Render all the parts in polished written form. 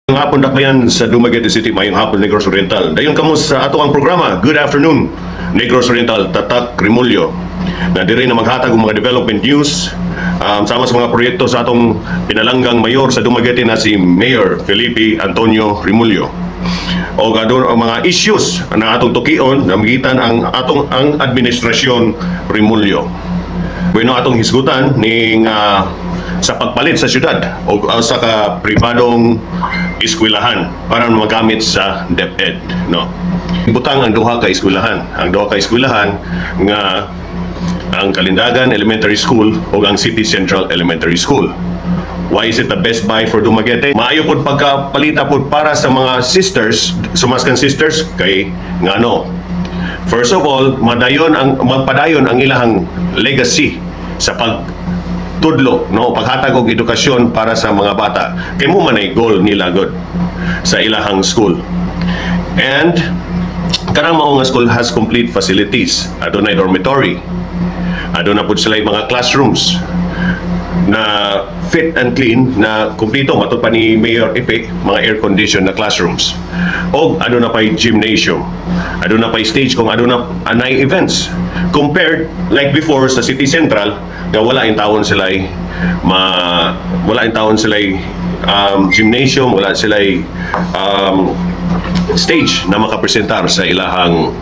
Ngayong hapon dakbayan sa Dumaguete City, mayong hapon Negros Oriental. Dayon kamo sa ato ang programa. Good afternoon, Negros Oriental, Tatak Rimulyo. Na diri na maghatag og mga development news sama sa mga proyekto sa atong pinalanggang mayor sa Dumaguete na si Mayor Felipe Antonio Rimulyo. O gadon ang mga issues na atong tukion na magitan ang administrasyon Rimulyo. Bueno atong hisgutan ning sa pagpalit sa syudad o sa pribadong eskwelahan para magamit sa DepEd, no. Butang ang duha ka eskwelahan. Ang duha ka eskwelahan nga ang Kalindagan Elementary School o ang City Central Elementary School. Why is it the best buy for Dumaguete? Maayo pod pagkapalita pod para sa mga sisters, sumaskan sisters kay ngano. First of all, magpadayon ang ilahang legacy sa pagtudlo, no, paghatag og edukasyon para sa mga bata. Kay mo man ay goal nila god sa ilahang school. And kanang mao nga school has complete facilities. Adunay dormitory. Aduna pud sila mga classrooms na fit and clean, na kumpleto matud pa ni Mayor Epic, mga air conditioned na classrooms. Og aduna pay gymnasium. Aduna pay stage kung aduna anay events. Compared like before sa City Central, nga wala in taon sila gymnasium, wala sila stage na makapresentar sa ilahang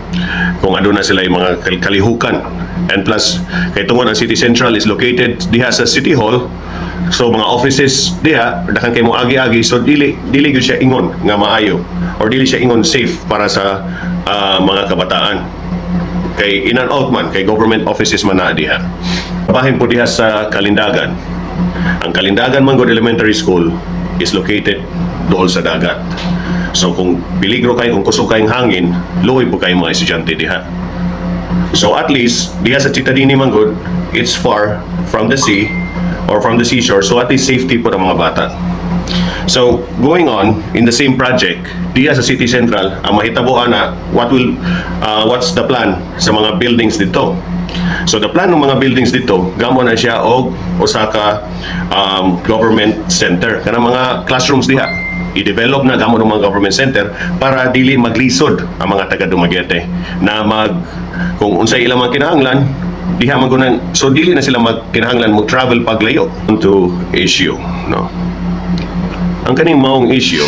kung aduna sila mga kalihukan. And plus kay tungod ang City Central is located diha sa City Hall, so mga offices diha dakan kay mo agi-agi, so dili gyud siya ingon nga maayo or dili siya ingon safe para sa mga kabataan. Kay in and out man, kay government offices man na diha. Bahin po diha sa Kalindagan. Ang Kalindagan Manggod Elementary School is located dool sa dagat. So kung peligro kayo, kung kusog kayong hangin, luoy po kayo mga estudyante diha. So at least diha sa Citadini Manggod, it's far from the sea or from the seashore, so at least safety po ng mga bata. So going on in the same project diha sa City Central, ang mahitabuan na what's the plan sa mga buildings dito. So the plan ng mga buildings dito, gamo na siya og Osaka government center. Kanang mga classrooms diha i-develop na gamo ng mga government center para dili maglisod ang mga taga Dumaguete na kung unsay ilang mga kinahanglan diha magunan, so dili na sila magkinahanglan mo travel paglayo. To issue, no, ang kaning maong issue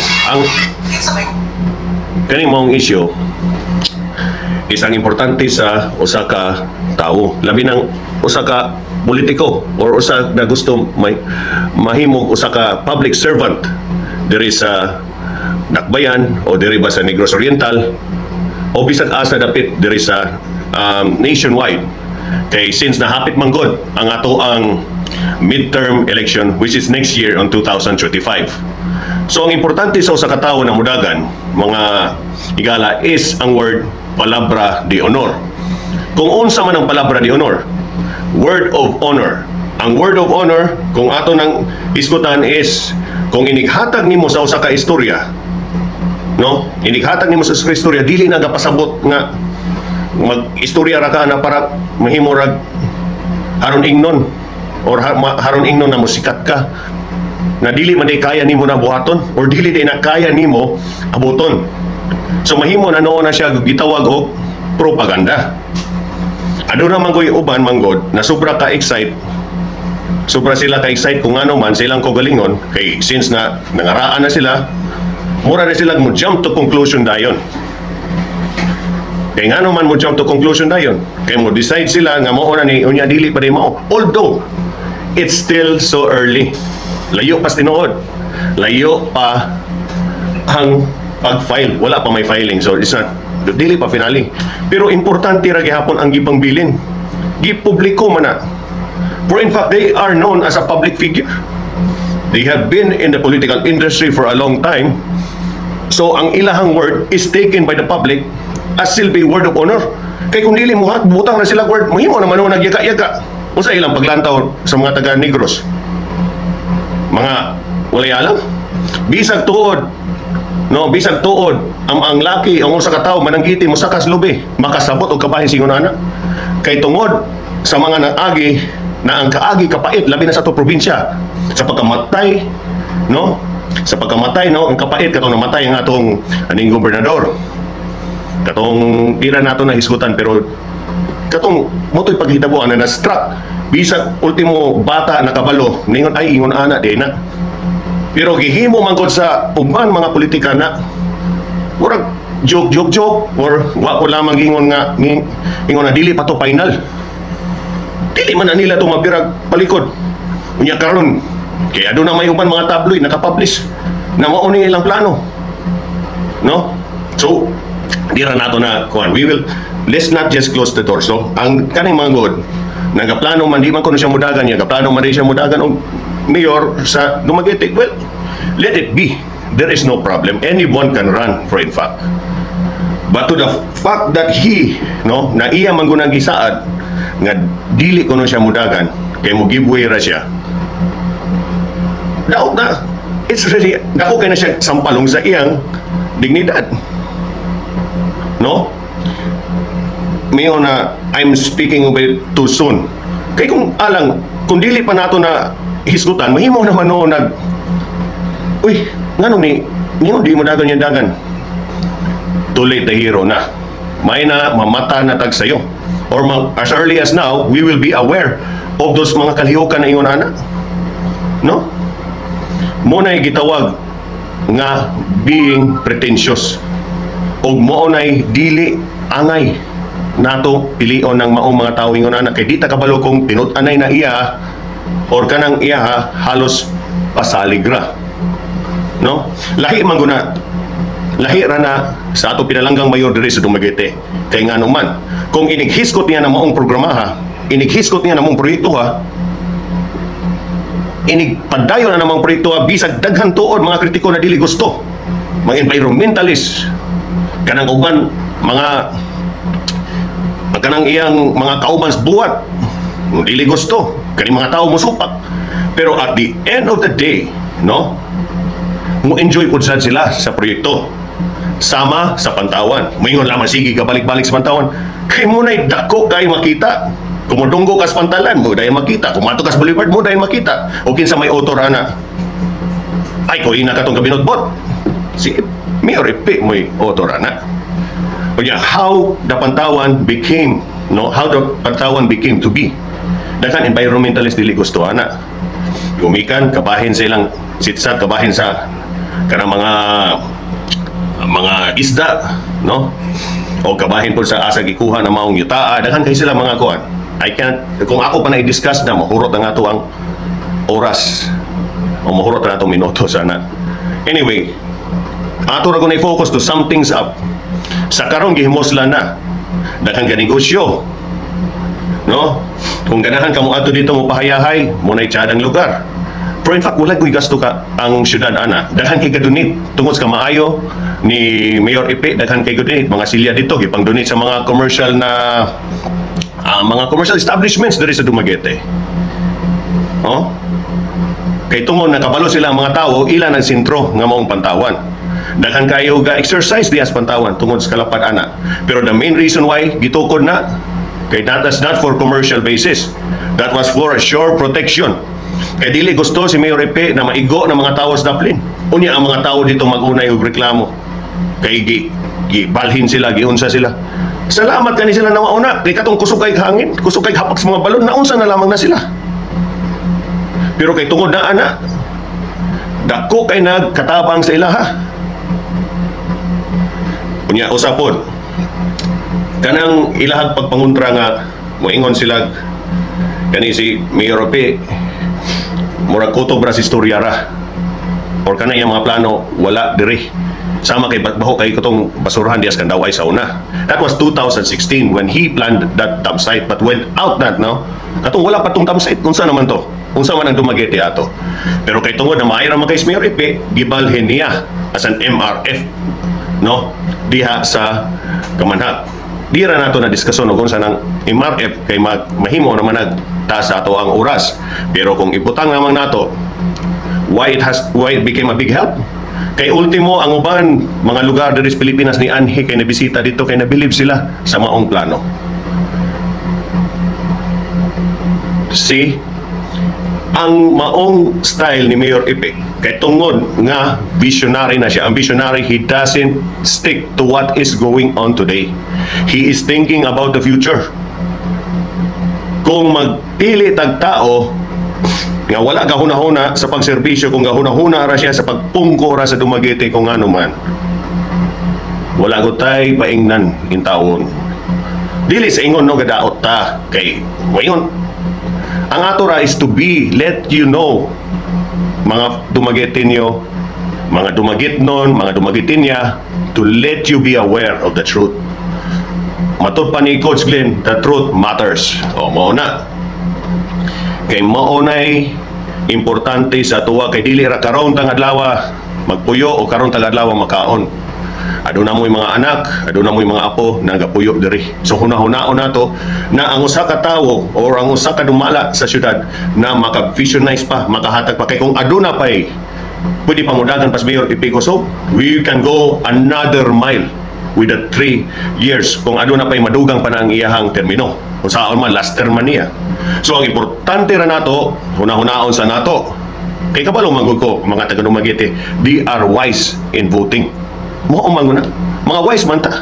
is ang importante sa usa ka tao, labi ng usa ka politiko or usa na gusto mahimog usa ka public servant diri sa Dakbayan o diri ba sa Negros Oriental o bisag asa dapit diri sa nationwide. Kay since nahapit manggod ang ato ang midterm election, which is next year on 2025. So ang importante sa usa ka tawo na mudagan mga igala is ang word palabra de honor. Kung unsa man ang palabra de honor, word of honor. Ang word of honor kung ato nang isgutan is kung inighatag nimo sa usa ka istorya, no? Inighatag nimo sa usa ka istorya, dili na gapasabot nga mag-istorya ra ka na para mahimo rag haron ingnon or haron ingnon na musikat ka na dili man day kaya nimo na buhaton or dili day na kaya nimo abuton. So mahimo na noon na siya gitawag og propaganda. Aduna man goy uban manggod na sobra sila ka-excite kung ano man silang kogalingon, kay since na nangaraan na sila, mura na sila mo jump to conclusion dayon. Kay ngano man mo jump to conclusion dayon, kay mo decide sila nga mao na ni unya dili pa di mao, although it's still so early. Layo pa tinuod, layo pa ang pag-file, wala pa may filing, so it's not, dili pa finale. Pero importante ra gihapon ang gipang bilin, gipubliko man na. For in fact, they are known as a public figure. They have been in the political industry for a long time. So ang ilahang word is taken by the public as still be word of honor. Kay kung dili mo butang na sila word, mahimo naman mo nagyaka-yaka. Usa ilang paglantaw sa mga taga Negros. Mga walay alam. Bisag tuod, no, bisag tuod ang laki ang usa ka tawo mananggiti mo sa kaslubi, makasabot og kabahin singunana. Kay tungod sa mga nag-agi na ang kaagi kapait labi na sa to probinsya sa pagkamatay, no, sa pagkamatay, no, ang kapait katong namatay ang atong aning gobernador. Katong tira nato na hisgutan, pero katong motoy paghitabuan na na-struck bisag ultimo bata nakabalo ningon ay ingon ana di na. Pero gihimo man gud sa uban mga politika na murag joke or wa ko lamang ingon na dili pa to final. Dili man na nila to mabirag palikod. Unya karon kaya doon na may uban mga tabloid nakapublish na mao ni ilang plano. No? So dira nato na kuan, let's not just close the door. So ang kaning mga god nagaplano man di man kuno siya mudagan, nagaplano man rin siya mudagan og mayor sa Dumaguete. Well, let it be. There is no problem. Anyone can run for in fact. But to the fact that he, no, na iya man gunang gisaad nga dili kuno siya mudagan kay mo give way ra siya. Daot na. It's really dako kay na siya sampalong sa iyang dignidad. No? Mayo na I'm speaking of it too soon. Kay kung alang, kung dili pa nato na hisgutan, mahimo naman no nag uy, ngano ni di mo dagan yung dagan. Too late, the hero na. May na mamata na tag sayo. Or as early as now, we will be aware of those mga kalihukan na ingon ana. No? Muna gitawag nga being pretentious. Og mo nay dili angay nato pilion ng maong mga tao ingon ana kay di ta kabalo kung pinut-anay na iya or kanang iya halos pasaligra. No? Lahi man guna. Lahi ra na sa ato pinalanggang mayor diri sa Dumaguete. Kay ngano man, kung inighiskot niya na maong programaha, inighiskot niya na maong proyekto ha, inigpadayon na namang proyekto ha, bisag daghan tuod mga kritiko na dili gusto. Mga environmentalist, kanang uban mga kanang iyang mga kauban sa buhat, dili gusto, kani mga tao musupak. Pero at the end of the day, no, mo enjoy pud sad sila sa proyekto. Sama sa Pantawan. Moingon lamang sige ka balik-balik sa Pantawan. Kay mo nay dako kay makita. Kumudunggo ka sa Pantalan mo dahil makita. Kumato ka sa Boulevard mo dahil makita. O kinsa may auto ana. Ay ko ina katong kabinotbot. Si Mayor Epe mo'y auto ana. O yeah, how the Pantawan became, no, how the Pantawan became to be. Dakan environmentalist dili gusto ana. Gumikan kabahin sa ilang sitsat, kabahin sa kanang mga isda, no? O kabahin po sa asa gikuha na maong yutaa, daghan kay sila mga kuan. I can't, kung ako pa na i-discuss na mahurot na nga to ang oras o mahurot na itong minuto sana. Anyway, ato ra ko na i-focus to sum things up. Sa karon gihimosla na daghan ka negosyo, no? Kung ganahan ka mo ato dito mo pahayahay mo na itsadang lugar. Pero in fact, wala ko'y gasto ka ang syudad, ana. Daghan kay gadunit. Tungod sa maayo ni Mayor Epe, daghan kay gadunit. Mga silya dito, ipang donate sa mga commercial na mga commercial establishments diri sa Dumaguete. Oh? Kay tungod nakabalo sila ang mga tao, ilan ang sentro nga maong Pantawan. Daghan kayo ga exercise dias Pantawan tungod sa kalapad, ana. Pero the main reason why gitukod na, kay that is not for commercial basis. That was for a shore protection. Kaya dili gusto si Mayor Epe na maigo ng mga tao sa Daplin. Unya ang mga tao dito mag-unay og reklamo. Kay gibalhin sila, giunsa sila. Salamat kani sila na mauna. Kay katong kusog kay hangin, kusog kay hapak sa mga balon, naunsa na lamang na sila. Pero kay tungod na ana, dako kay nagkatabang sa ilaha. Unya usapon. Kanang ilahag pagpanguntra nga moingon sila kani si Mayor Epe murag kutob ra si istorya ra or kana iyang mga plano wala diri sama kay baho kay katong basurahan dias kan daway sa una. That was 2016 when he planned that dump site, but without that, no, katong wala pa tong dump site. Unsa naman to, unsa man ang Dumaguete ato. Pero kay tungod na maayo ra man kay Mayor Epe, gibalhin niya as an MRF, no, diha sa Kamanhag. Di ra nato na diskusyon kung saan ang MRF kay mahimo naman nagtaas ato ang oras. Pero kung ibutang naman nato why it became a big help, kay ultimo ang uban mga lugar diri sa Pilipinas ni anhi kay nabisita dito kay nabilib sila sa maong plano. See, ang maong style ni Mayor Ipe kay tungod nga visionary na siya. Ang visionary, he doesn't stick to what is going on today. He is thinking about the future. Kung magpili tag tao nga wala gahuna-huna sa pagserbisyo, kung gahuna-huna ra siya sa pagpungko ra sa Dumaguete kung ano man, wala ko tay paingnan in taon. Dili sa ingon no gadaot ta kay wayon. Ang ato ra is to let you know, mga Dumaguetenyo, mga Dumagitnon, mga Dumagitinya, to let you be aware of the truth. Matod pa ni Coach Glenn, the truth matters. O, mao na. Kay mao nay importante sa tuwa kay dili ra karon tang adlaw magpuyo o karon tang adlaw makaon. Aduna mo'y mga anak, aduna mo'y mga apo na nagapuyo diri. So hunahunao nato na ang usa ka tawo o ang usa ka dumala sa syudad na maka-visionize pa, makahatag pa kay kung aduna pay pwede pamudagan pas Mayor Ipe. So we can go another mile with the 3 years kung aduna pay madugang pa na ang iyahang termino. Kung saan man last term man niya. So ang importante ra nato, hunahunaon sa nato. Kay kabalo magud ko mga taga Dumaguete, they are wise in voting. Mo umanguna mga wise man ta,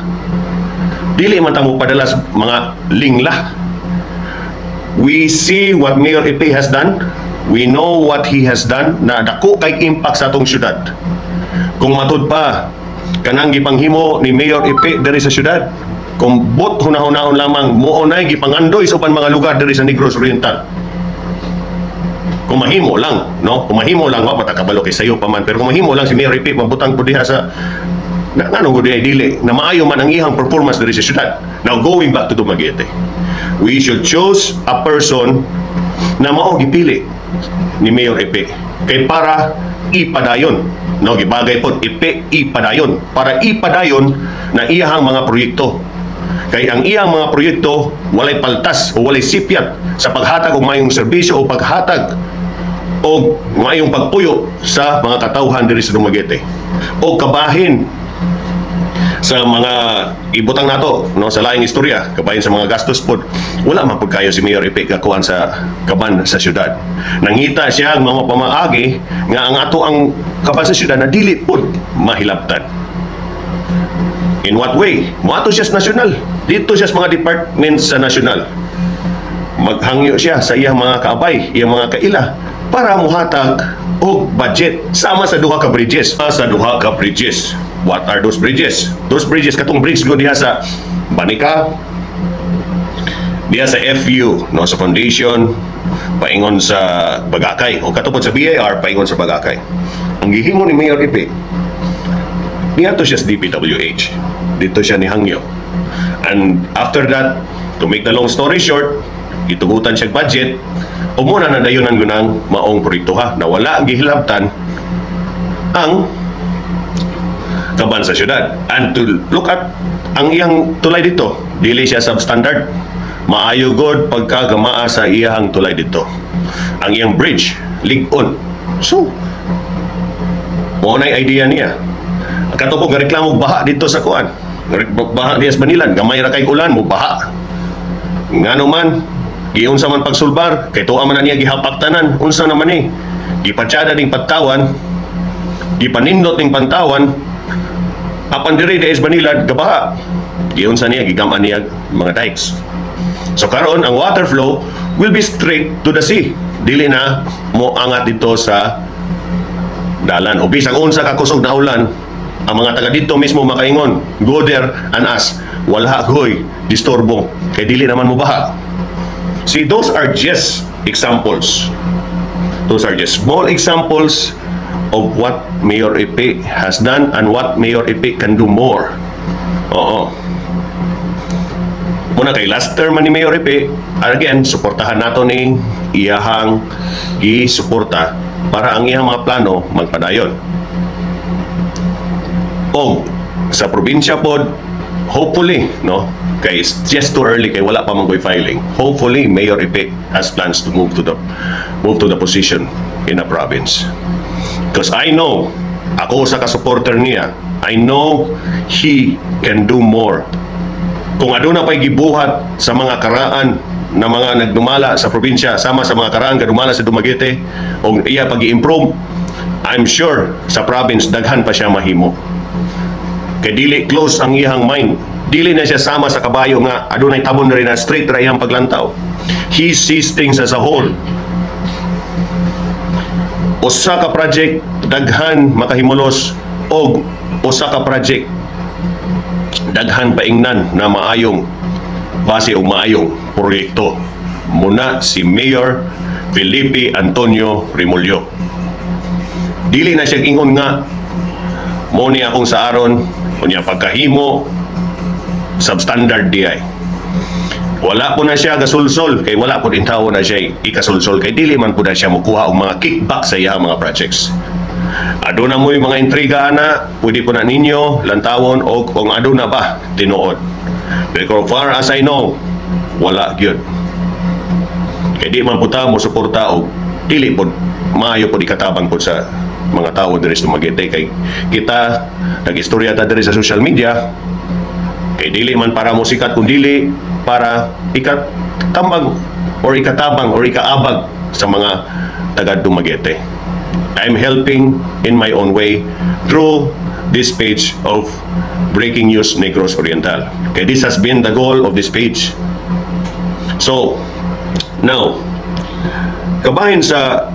dili man ta mo padalas mga lingla. We see what Mayor Ipe has done, we know what he has done na dako kay impact sa atong syudad. Kung matud pa kanang gipanghimo ni Mayor Ipe diri sa syudad, kung bot hunahunahon lamang mo nay gipangandoy sa uban mga lugar diri sa Negros Oriental. Kung mahimo lang, no? Kung mahimo lang, wa patakabalo kay sayo pa man, pero kung mahimo lang si Mayor Ipe mabutang pud diha sa ano gud dili na maayo man ang iyang performance diri sa syudad. Now going back to Dumaguete, we should choose a person na mao gipili ni Mayor Ipe kay para ipadayon, no, gibagay pod Ipe ipadayon para ipadayon na iyang mga proyekto. Kay ang iyang mga proyekto walay paltas o walay sipyat sa paghatag og mayong serbisyo o paghatag o mayong pagpuyo sa mga katawhan diri sa Dumaguete o kabahin sa mga ibutang nato, no, sa laing istorya, kabahin sa mga gastos pod. Wala man pud kayo si Mayor Ipe kakuan sa kaban sa syudad. Nangita siya ang mga pamaagi nga ang ato ang kaban sa syudad na dili pod mahilabtan. In what way? Moato siya sa nasyonal. Dito siya sa mga departments sa nasyonal. Maghangyo siya sa iyang mga kaabay, iyang mga kaila para muhatag og budget sama sa duha ka bridges. Sa duha ka bridges. What are those bridges? Those bridges katong bridge go diha sa Banica, diha sa FU, no, sa foundation, paingon sa Bagakay o katupod sa BIR paingon sa Bagakay. Ang gihimo ni Mayor Ipe, niadto siya sa DPWH. Dito siya ni hangyo. And after that, to make the long story short, gitugutan siya budget o muna na dayon ang gunang maong proyekto ha na wala gihilabtan ang kaban sa syudad. And to look at ang iyang tulay dito, dili siya substandard. Maayo god pagkagamaa sa iyang tulay dito. Ang iyang bridge, lig-on. So, mo na idea niya. Katupog reklamo baha dito sa kuan. Baha diya sa Banilan, gamay ra kay ulan mo baha. Ngano man, giunsa man pagsulbar, kay tuwa man niya gihapak tanan, unsa naman ni? Gipatsada ning pagtawan, gipanindot ning pantawan, apan diri sa Banilan gabaha. Giunsa niya gigaman niya mga dikes. So karon ang water flow will be straight to the sea. Dili na mo angat dito sa dalan. O bisang unsa ka kusog na ulan, ang mga taga dito mismo makaingon, go there and ask, wala goy disturbo kay dili naman mo baha. See, those are just examples. Those are just small examples of what Mayor Ipe has done and what Mayor Ipe can do more. Oo. Muna kay last term ni Mayor Ipe, again, suportahan nato ni iyahang i-suporta para ang iyang mga plano magpadayon. O sa probinsya pod, hopefully, no, kay it's just too early kay wala pa man filing. Hopefully Mayor Ipe has plans to move to the position in a province. Because I know, ako sa ka-supporter niya, I know he can do more. Kung aduna pay gibuhat sa mga karaan na mga nagdumala sa probinsya sama sa mga karaan kadumala sa Dumaguete o iya pag-i-improve, I'm sure sa province daghan pa siya mahimo. Kay dili close ang iyang mind. Dili na siya sama sa kabayo nga adunay tabon na rin na straight ra iyang paglantaw. He sees things as a whole. Usa ka project daghan makahimulos og usa ka project daghan paingnan na maayong base og maayong proyekto. Muna si Mayor Felipe Antonio Remullio. Dili na siya ingon nga mo ni akong sa aron unya pagkahimo substandard DI. Wala po na siya gasulsol kay wala po din tao na siya ikasulsol kay dili man po na siya mukuha og mga kickback sa iya mga projects. Aduna mo yung mga intriga na pwede po na ninyo lantawon o kung aduna ba tinuod. Because far as I know, wala gyud. Kay di man po ta mo suporta og dili po maayo po ikatabang po sa mga tao diri sa Dumaguete kay kita nag-istorya ta diri sa social media kay dili man para mo sikat kun dili para ikatambang or ikatabang or ikaabag sa mga taga Dumaguete. I'm helping in my own way through this page of Breaking News Negros Oriental. Okay, this has been the goal of this page. So, now, kabahin sa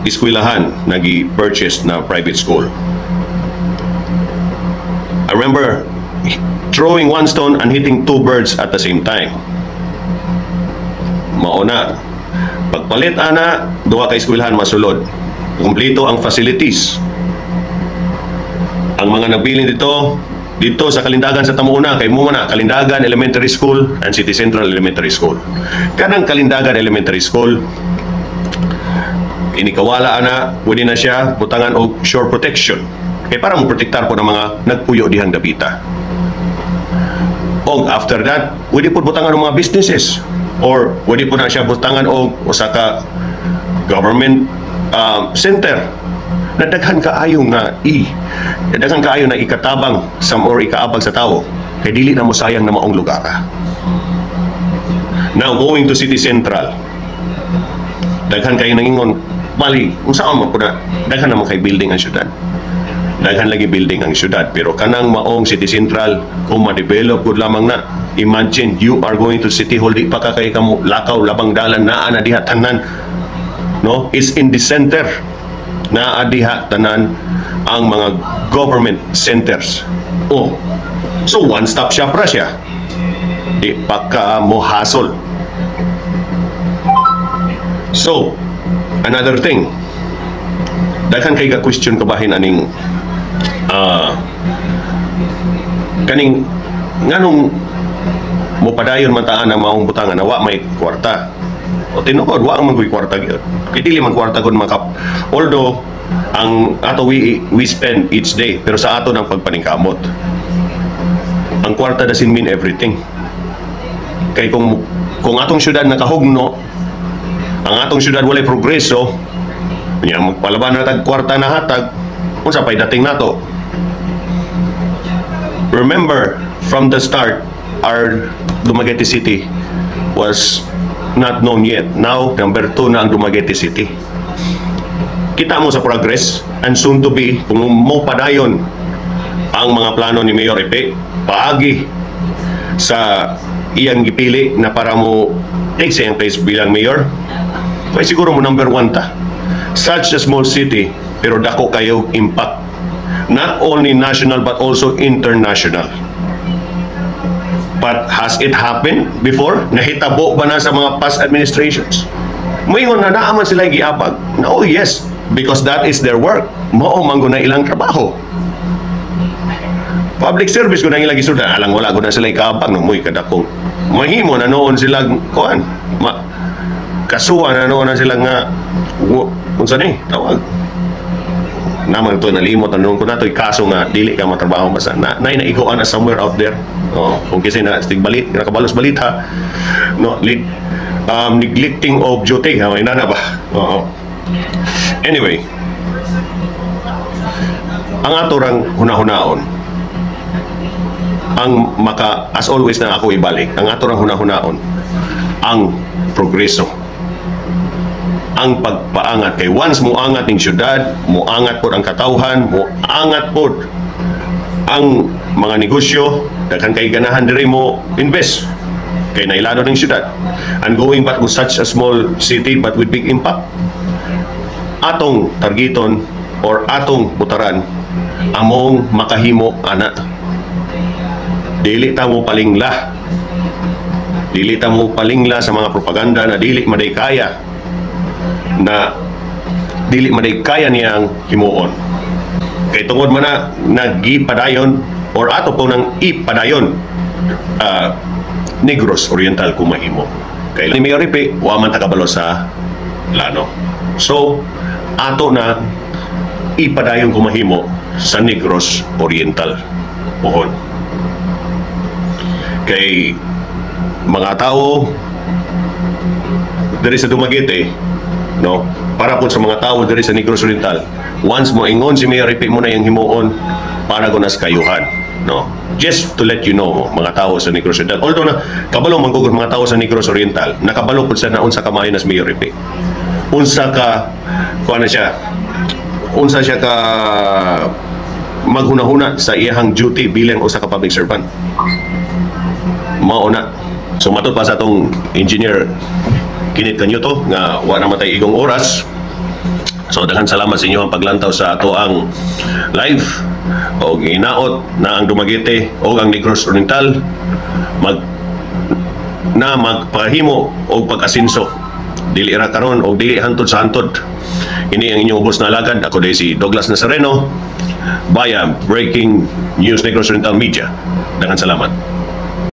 eskwelahan nagi-purchase na private school. I remember throwing one stone and hitting two birds at the same time. Mauna, pagpalit ana, duha ka eskwelahan masulod. Kumpleto ang facilities. Ang mga nagbilin dito sa Kalindagan sa Tamuuna kay muna Kalindagan Elementary School and City Central Elementary School. Kanang Kalindagan Elementary School inikawala ana pwede na siya butangan og shore protection kay para mo protektar po ng mga nagpuyo dihang dapita. Og after that pwede po butangan ng mga businesses or pwede po na siya butangan og usa ka government center na daghan kaayo nga daghan kaayo na ikatabang or ikaabag sa tao kay dili na mo sayang na maong lugar. Now going to City Central, daghan kayo nangingon bali unsaon man po na daghan naman kay building ang syudad, daghan lagi building ang syudad pero kanang maong City Central kung ma-develop gud lamang na, imagine you are going to City Hall di pa ka kay kamo lakaw labang dalan naa na diha tanan. No, is in the center na adiha tanan ang mga government centers. Oh, so one-stop shop ra siya. Di pa ka mo hassle. So, another thing, daghan kay ka-question kabahin aning kaning nganong mo padayon man taan ang maong butangan na wa may kwarta. O tinuod wa man koy kwarta gyud. Kay dili man kwarta gud makap. Although ang ato we spend each day pero sa ato nang pagpaningkamot. Ang kwarta doesn't mean everything. Kay kung atong syudad nakahugno, ang atong syudad walay progreso, nya magpalaban na tag kwarta na hatag, unsa pay dating nato? Remember from the start our Dumaguete City was not known yet. Now, number 2 na ang Dumaguete City. Kita mo sa progress and soon to be, kung mo padayon ang mga plano ni Mayor Epe, paagi sa iyang gipili na para mo take sa iyang place bilang mayor, ay siguro mo number 1 ta. Such a small city, pero dako kayo impact. Not only national but also international. But has it happened before? Nahitabo ba na sa mga past administrations? Moingon na naaman sila giabag. No, yes, because that is their work. Mao man na ilang trabaho. Public service ko na ilang isudan. Alang wala ko na sila ikaabag no muy kadakong. Mahimo na noon sila kuan. Kasuwa na noon na sila nga unsa ni tawag. Naman to nalimot na noon ko na to kaso nga dili ka matrabaho basta na naigoan na somewhere out there. Oh, kung kasi na stigbalit, nakabalos balita. No, neglecting of duty, may nana ba? Oo. Anyway, ang atorang hunahunaon, ang as always na ako ibalik, ang atorang hunahunaon, ang progreso ang pagpaangat. Kay once muangat ning syudad, muangat pod ang katawhan, muangat pod ang mga negosyo, daghan kay ganahan diri mo invest kay nailado ning syudad. And going back to such a small city but with big impact, atong targeton or atong putaran among makahimo ana. Dili ta mo palingla, dili ta mo palingla sa mga propaganda na dili maday kaya niyang himuon. Kay tungod man na nagipadayon or ato po nang ipadayon Negros Oriental kumahimo. Kay ni Mayor Ripe, wa man takabalo sa Lano. So, ato na ipadayon kumahimo sa Negros Oriental pohon. Kay mga tao diri sa Dumaguete, no, para po sa mga tao diri sa Negros Oriental, once mo ingon si Mayor Ripe mo na yung himuon para ko nas kayuhan, no, just to let you know mga tao sa Negros Oriental, although na kabalo manggugod mga tao sa Negros Oriental, nakabalo po sa naon sa kamayo nas Mayor Ripe, unsa siya ka maghunahuna sa iyang duty bilang usa ka public servant. Mao na. So matod pa sa atong engineer Kinit Kanyuto nga wa na matay igong oras. So daghan salamat sa inyo ang paglantaw sa ato ang live o ginaot na ang Dumaguete o ang Negros Oriental magpahimo o pag-asinso dili ra karon o dili hantod sa hantod. Ini ang inyong ubos na alagad. Ako day si Douglas Nazareno via Breaking News Negros Oriental Media. Daghan salamat.